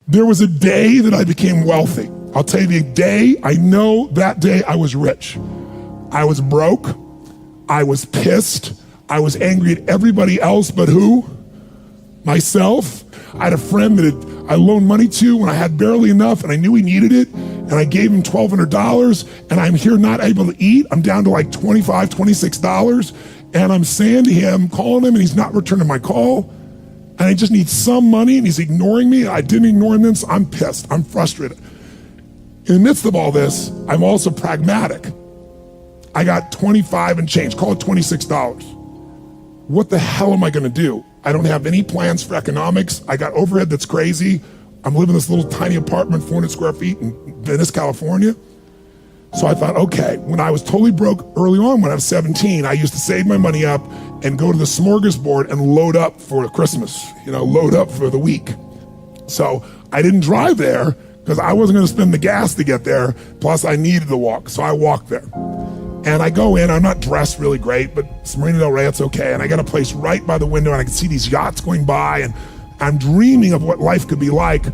There was a day that I became wealthy. I'll tell you the day, I know that day I was rich. I was broke, I was pissed, I was angry at everybody else but who? Myself. I had a friend that I loaned money to when I had barely enough and I knew he needed it, and I gave him $1,200, and I'm here not able to eat. I'm down to like $25, $26, and I'm saying to him, calling him, and he's not returning my call, and I just need some money, and he's ignoring me. I didn't ignore him then, so I'm pissed, I'm frustrated. In the midst of all this, I'm also pragmatic. I got 25 and change, call it $26. What the hell am I gonna do? I don't have any plans for economics. I got overhead that's crazy. I'm living in this little tiny apartment, 400 square feet in Venice, California. So I thought, okay, when I was totally broke early on, when I was 17, I used to save my money up and go to the smorgasbord and load up for Christmas, load up for the week. So I didn't drive there because I wasn't gonna spend the gas to get there, plus I needed to walk, so I walked there. And I go in, I'm not dressed really great, but it's Marina Del Rey, it's okay. And I got a place right by the window and I can see these yachts going by, and I'm dreaming of what life could be like.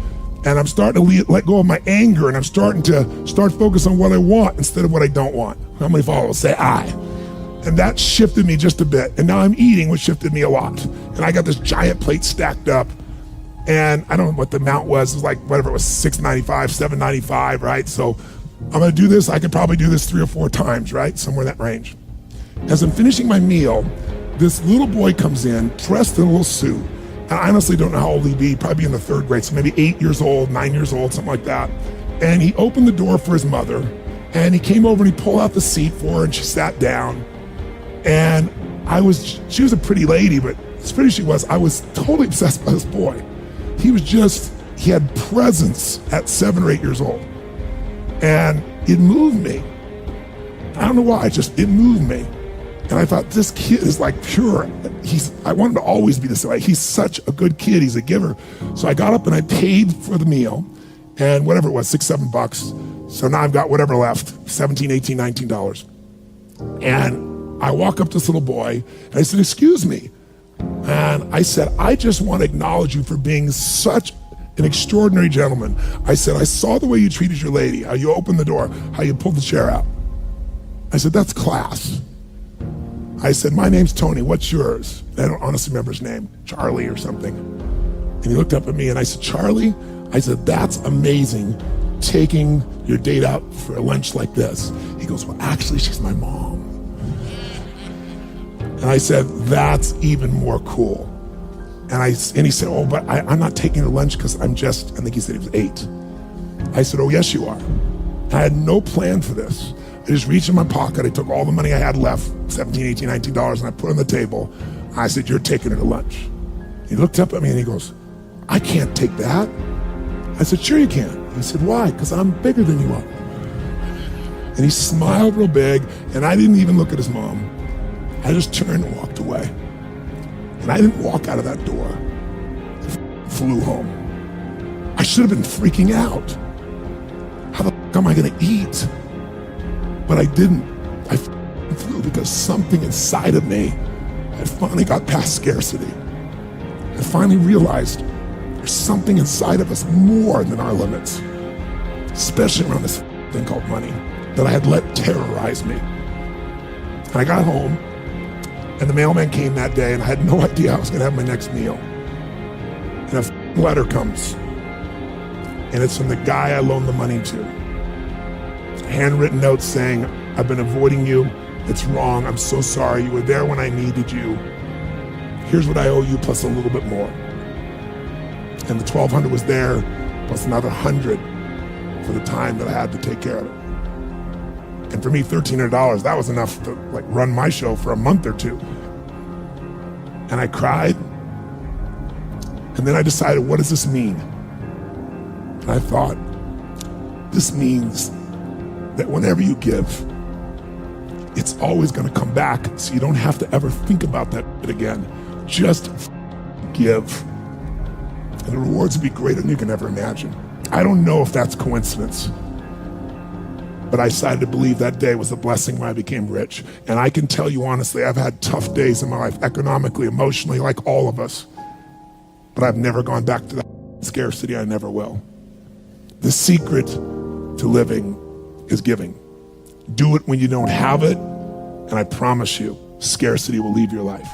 And I'm starting to let go of my anger, and I'm starting to focus on what I want instead of what I don't want. How many followers say I? And that shifted me just a bit. And now I'm eating, which shifted me a lot. And I got this giant plate stacked up, and I don't know what the amount was. It was like, whatever it was, $6.95, $7.95, right? So I'm gonna do this, I could probably do this 3 or 4 times, right? Somewhere in that range. As I'm finishing my meal, this little boy comes in, dressed in a little suit. And I honestly don't know how old he'd be, probably in the 3rd grade, so maybe 8 years old, 9 years old, something like that. And he opened the door for his mother, and he came over and he pulled out the seat for her, and she sat down. And she was a pretty lady, but as pretty as she was, I was totally obsessed by this boy. He had presence at 7 or 8 years old. And it moved me. I don't know why, it moved me. And I thought, this kid is like pure. I want him to always be this way. He's such a good kid, he's a giver. So I got up and I paid for the meal, and whatever it was, $6, $7. So now I've got whatever left, $17, $18, $19. And I walk up to this little boy, and I said, excuse me. And I said, I just want to acknowledge you for being such an extraordinary gentleman. I said, I saw the way you treated your lady, how you opened the door, how you pulled the chair out. I said, that's class. I said, my name's Tony, what's yours? I don't honestly remember his name, Charlie or something. And he looked up at me and I said, Charlie? I said, that's amazing, taking your date out for a lunch like this. He goes, well, actually, she's my mom. And I said, that's even more cool. And he said, oh, but I'm not taking her lunch because I think he said he was 8. I said, oh, yes, you are. I had no plan for this. I just reached in my pocket, I took all the money I had left, $17, $18, $19, and I put it on the table. I said, you're taking her to lunch. He looked up at me and he goes, I can't take that. I said, sure you can. He said, why? Because I'm bigger than you are. And he smiled real big, and I didn't even look at his mom. I just turned and walked away. And I didn't walk out of that door. I flew home. I should have been freaking out. How the fuck am I gonna eat? But I didn't. I flew because something inside of me had finally got past scarcity. I finally realized there's something inside of us more than our limits, especially around this thing called money that I had let terrorize me. And I got home, and the mailman came that day, and I had no idea how I was gonna have my next meal. And a letter comes, and it's from the guy I loaned the money to. Handwritten note saying, I've been avoiding you, it's wrong, I'm so sorry, you were there when I needed you. Here's what I owe you plus a little bit more. And the $1,200 was there, plus another $100 for the time that I had to take care of it. And for me, $1,300, that was enough to run my show for a month or 2. And I cried, and then I decided, what does this mean? And I thought, this means that whenever you give, it's always gonna come back, so you don't have to ever think about that again. Just give. And the rewards will be greater than you can ever imagine. I don't know if that's coincidence, but I decided to believe that day was a blessing when I became rich. And I can tell you honestly, I've had tough days in my life, economically, emotionally, like all of us, but I've never gone back to that Scarcity, I never will. The secret to living is giving. Do it when you don't have it, and I promise you, scarcity will leave your life.